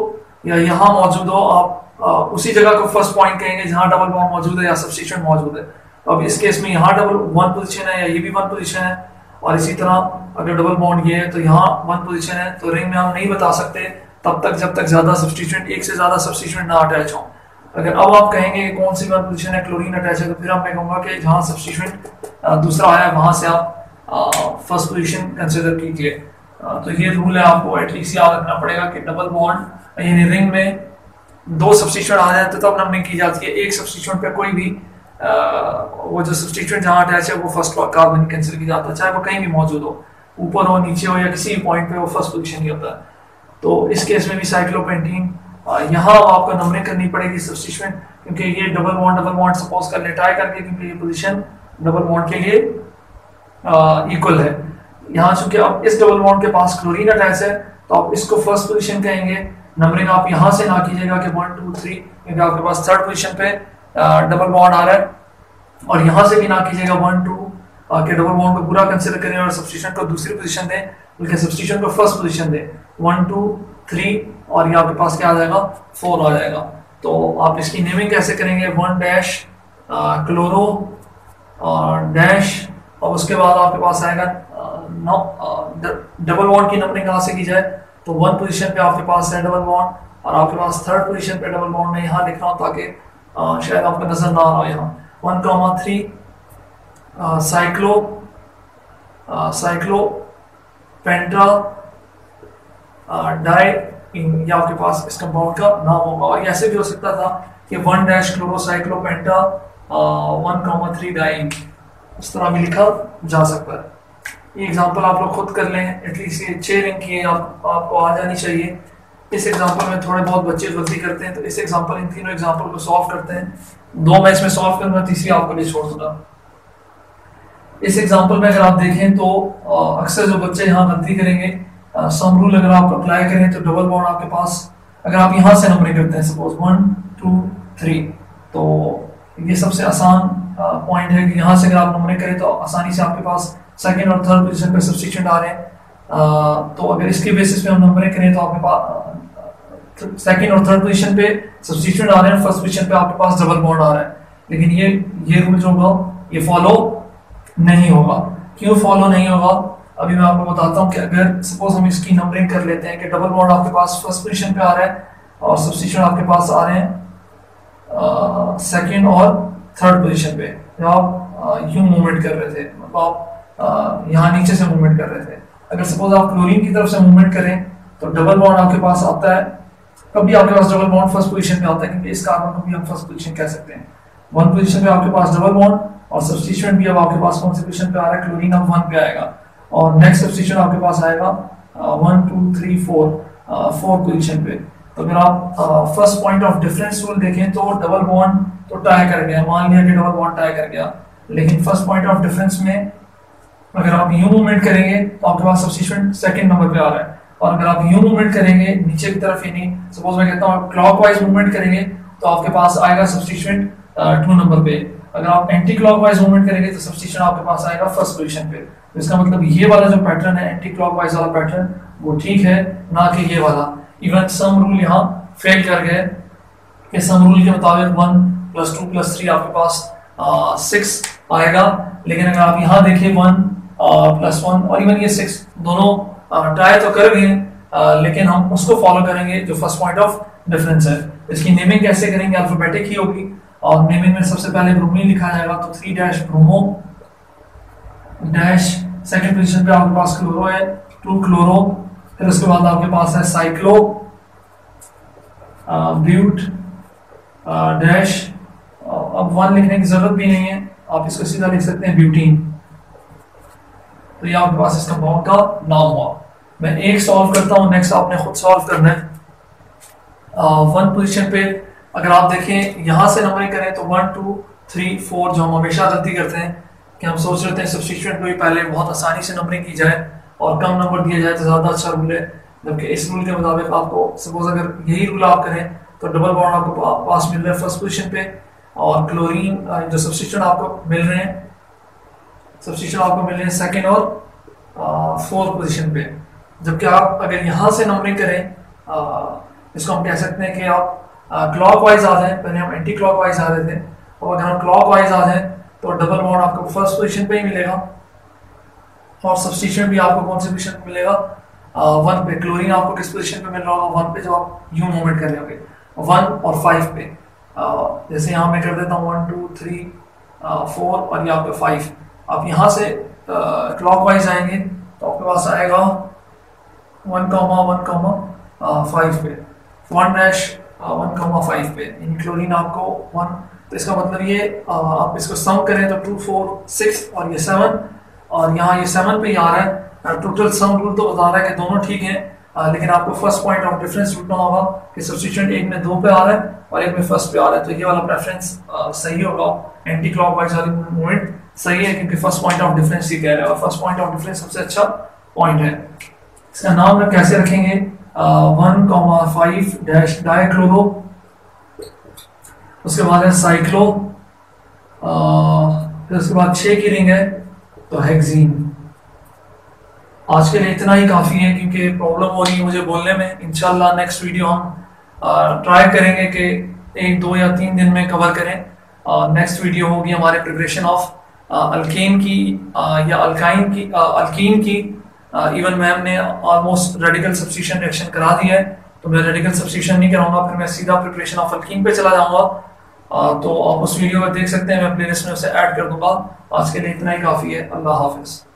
या यहाँ मौजूद हो, आप उसी जगह को फर्स्ट पॉइंट कहेंगे जहां डबल बॉन्ड मौजूद है या सब्स्टिट्यूएंट मौजूद है। अब इस केस में यहाँ डबल 1 पोजीशन है या ये भी 1 पोजीशन है, और इसी तरह अगर डबल बॉन्ड ये है तो यहाँ 1 पोजीशन है। तो रिंग में हम नहीं बता सकते तब तक जब तक ज्यादा सब्स्टिट्यूएंट, एक से ज्यादा सब्स्टिट्यूएंट ना अटैच हो। अगर अब आप कहेंगे कि कौन सी 1 पोजीशन है, क्लोरीन अटैच है, तो फिर मैं कहूंगा कि जहाँ सब्स्टिट्यूएंट दूसरा आया वहां से आप फर्स्ट पोजीशन कंसिडर कीजिए। तो ये रूल है, आपको एटलीस्ट याद रखना पड़ेगा कि डबल बॉन्ड यानी रिंग में 2 सब्स्टिट्यूएंट आ जाए तो तब नंबरिंग की जाती है। एक सब्स्टिट्यूएंट पे कोई भी वो जो सब्स्टिट्यूएंट जहाँ अटैच है वो फर्स्ट कार्बन कंसिडर किया जाता है, चाहे वो कहीं भी मौजूद हो, ऊपर हो, नीचे हो, या किसी भी पॉइंट पे वो फर्स्ट पोजीशन ही होता है। तो इस केस में भी साइक्लोपेंटीन यहाँ आपको नंबरिंग करनी पड़ेगी सब्स्टिट्यूएंट, क्योंकि ये डबल बॉन्ड सपोज कर ले ट्राई करके, क्योंकि ये पोजीशन डबल बॉन्ड के लिए इक्वल है। यहाँ चूंकि अब इस डबल बॉन्ड के पास क्लोरीन अटैच है तो आप इसको फर्स्ट पोजीशन कहेंगे। नंबरिंग आप यहाँ से ना कीजिएगा कि 1 2 3, क्योंकि आपके पास थर्ड पोजीशन पे डबल बॉन्ड आ रहा है, और यहाँ से भी ना कीजिएगा 1 2 के डबल बॉन्ड को पूरा कंसीडर करें और सब्स्टिट्यूएंट को दूसरी पोजीशन दें, बल्कि सब्स्टिट्यूएंट को फर्स्ट पोजीशन दें। 1 2 3 और ये आपके पास क्या आ जाएगा, 4 आ जाएगा। तो आप इसकी नेमिंग कैसे करेंगे, 1 डैश क्लोरो डैश, और उसके बाद आपके पास आएगा डबल बॉन्ड की नंबरिंग कहाँ से की जाए, तो 1 पोजीशन पे आपके पास है डबल बॉन्ड, और आपके पास थर्ड पोजीशन पे डबल बॉन्ड। मैं यहाँ लिख रहा हूँ ताकि शायद आपको नजर ना आ रहा, यहाँ 1,3 साइक्लो पेंटा डाई, ये आपके पास इस कंपाउंड का नाम होगा। और ऐसे भी हो सकता था कि 1 डैश क्लोरोसाइक्लो पेंटा 1,3 डाई, इस तरह भी लिखा जा सकता है। ये एग्जांपल आप लोग खुद कर लें, एटलीस्ट ये 6 रिंग की आपको आ जानी चाहिए। इस एग्जांपल में थोड़े बहुत बच्चे गलती करते हैं, तो इस एग्जांपल, इन तीनों एग्जांपल को सॉल्व करते हैं। 2 मैं इसमें सॉल्व करूंगा, तीसरी आपको लिए छोड़ दूंगा। इस एग्जांपल में अगर आप देखें तो अक्सर जो बच्चे यहाँ गलती करेंगे, सम रूल अगर आप अप्लाई करें तो डबल बॉन्ड आपके पास, अगर आप यहाँ से नंबरिंग करते हैं सपोज 1 2 3, तो ये सबसे आसान पॉइंट है कि यहाँ से अगर आप नंबरिंग करें तो आसानी से आपके पास सेकंड और थर्ड पोजीशन पे सब्स्टिट्यूएंट आ रहे हैं। तो अगर इसके बेसिस पे हम नंबरिंग करें तो आपके पास सेकंड और थर्ड पोजीशन पे सब्स्टिट्यूएंट आ रहे हैं, फर्स्ट पोजीशन पे आपके पास डबल बॉन्ड आ रहा है। लेकिन ये रूल जो होगा ये फॉलो नहीं होगा। क्यों फॉलो नहीं होगा, अभी मैं आपको बताता हूँ कि अगर सपोज हम इसकी नंबरिंग कर लेते हैं कि डबल बॉन्ड आपके पास फर्स्ट पोजीशन पे आ रहा है और सब्स्टिट्यूएंट आपके पास आ रहे हैं सेकंड और थर्ड पोजीशन पे, जब आप यूं मूवमेंट कर रहे थे, मतलब आप यहाँ नीचे से मूवमेंट कर रहे थे। अगर सपोज आप क्लोरीन की तरफ से मूवमेंट करें तो डबल बॉन्ड आपके पास आता है, कभी आपके पास डबल बॉन्ड फर्स्ट पोजीशन पे आता है, क्योंकि इस कार्बन को भी हम फर्स्ट पोजीशन कह सकते हैं। 1 पोजीशन पे आपके पास डबल बॉन्ड, और सब्स्टिट्यूएंट भी अब आपके पास कौन सी पोजीशन पे आ रहा है, क्लोरीन अब 1 पे आएगा, और नेक्स्ट सब्स्टिट्यूएंट आपके पास आएगा 1 2 3 4 पोजीशन पे। तो अगर आप first point of difference rule देखें तो डबल बॉन्ड तो टाई कर गया, मान लिया कि डबल बॉन्ड टाई कर गया, लेकिन फर्स्ट पॉइंट ऑफ डिफरेंस में अगर आप यूं मूवमेंट करेंगे तो आपके पास सब्स्टिट्यूएंट सेकंड नंबर पे आ रहा है, और अगर आप यूं मूवमेंट करेंगे नीचे की तरफ, यानी सपोज मैं कहता हूँ क्लॉकवाइज मूवमेंट करेंगे तो आपके पास आएगा सब्स्टिट्यूएंट 2 नंबर पे। अगर आप एंटी क्लॉकवाइज मूवमेंट करेंगे तो सब्स्टिट्यूएंट आपके पास आएगा फर्स्ट पोजीशन पे। तो इसका मतलब ये वाला जो पैटर्न है, एंटी क्लॉकवाइज वाला पैटर्न, वो ठीक है, ना कि ये वाला। इवन सम रूल यहाँ फेल कर गए कि सम रूल के मुताबिक 1 + 2 + 3 आपके पास 6 आएगा, लेकिन अगर आप यहाँ देखें 1 + 1 और इवन ये 6 दोनों ट्राई तो कर गए, लेकिन हम उसको फॉलो करेंगे जो फर्स्ट पॉइंट ऑफ डिफरेंस है। इसकी नेमिंग कैसे करेंगे, अल्फाबेटिक ही होगी, और नेमिंग में सबसे पहले ब्रोमीन लिखा जाएगा, तो 3 dash bromo dash, second position पे आपके पास क्लोरो है, 2 क्लोरो, फिर उसके बाद आपके पास है साइक्लो ब्यूट डैश, अब 1 लिखने की जरूरत भी नहीं है, आप इसको सीधा लिख सकते हैं ब्यूटीन। तो ये आपके पास इस कंपाउंड का नाम हुआ। मैं एक सॉल्व करता हूँ, नेक्स्ट आपने खुद सॉल्व करना है। 1 पोजीशन पे अगर आप देखें यहाँ से नंबरिंग करें तो 1 2 3 4, जो हम हमेशा गलती करते हैं कि हम सोच रहे हैं सब्स्टिट्यूएंट को ही पहले बहुत आसानी से नंबरिंग की जाए और कम नंबर दिया जाए तो ज्यादा अच्छा रूल है। जबकि इस रूल के मुताबिक आपको सपोज अगर यही रूल आप करें तो डबल बॉन्ड आपको पास मिल रहा है फर्स्ट पोजीशन पे, और क्लोरीन जो सब्स्टिट्यूएंट आपको मिल रहे हैं सेकंड और फोर्थ पोजीशन पे। जबकि आप अगर यहाँ से नंबरिंग करें, इसको हम कह सकते हैं कि आप क्लॉकवाइज आ जाए, पहले हम एंटी क्लॉकवाइज आ रहे थे, और अगर हम क्लॉकवाइज आ जाए तो डबल बॉन्ड आपको फर्स्ट पोजीशन पे ही मिलेगा, और सब्स्टिट्यूशन भी आपको कौन सी पोजीशन पे मिलेगा, 1 पे। क्लोरीन आपको किस पोजीशन पे मिल रहा होगा, 1 पे, जब आप यू मूवमेंट कर रहे होंगे 1 और 5 पे। जैसे यहाँ मैं कर देता हूँ 1 2 3 4 और यहाँ पे 5। आप यहाँ से क्लॉकवाइज आएंगे तो आपके पास आएगा 1,1,5 पे, 1 डैश 1,5 पे। इन क्लोरीन आपको 1, तो इसका मतलब ये आप इसको सम करें तो 2 4 6 और ये 7, और यहाँ ये 7 पे ही आ रहा है। टोटल सम रूल तो बता रहा है कि दोनों ठीक हैं, लेकिन आपको फर्स्ट पॉइंट ऑफ डिफरेंस ढूंढना होगा कि सब्स्टिट्यूएंट एक में 2 पे आ रहा है और एक में फर्स्ट पे आ रहा है, तो ये वाला प्रेफरेंस सही होगा। एंटी क्लॉकवाइज वाली मूवमेंट सही है क्योंकि फर्स्ट पॉइंट ऑफ डिफरेंस ही कह रहा है, और फर्स्ट पॉइंट ऑफ डिफरेंस सबसे अच्छा पॉइंट है। इसका नाम हम कैसे रखेंगे, 1,5 डैश डाइक्लोरो, उसके बाद है साइक्लो, फिर उसके बाद 6 की रिंग है तो हेक्सीन। आज के लिए इतना ही काफ़ी है क्योंकि प्रॉब्लम हो रही है मुझे बोलने में। इंशाल्लाह नेक्स्ट वीडियो हम ट्राई करेंगे कि 1 2 या 3 दिन में कवर करें। नेक्स्ट वीडियो होगी हमारे प्रिपरेशन ऑफ अल्केन की या अल्काइन की, अल्कीन की। इवन मैम ने ऑलमोस्ट रेडिकल सब्स्टिट्यूशन रिएक्शन करा दिया है, तो मैं रेडिकल सब्स्टिट्यूशन नहीं कराऊंगा, फिर मैं सीधा प्रिपरेशन ऑफ अल्कीन पे चला जाऊंगा। तो आप उस वीडियो में देख सकते हैं, मैं प्लेलिस्ट में उसे ऐड कर दूंगा। आज के लिए इतना ही काफ़ी है। अल्लाह हाफिज़।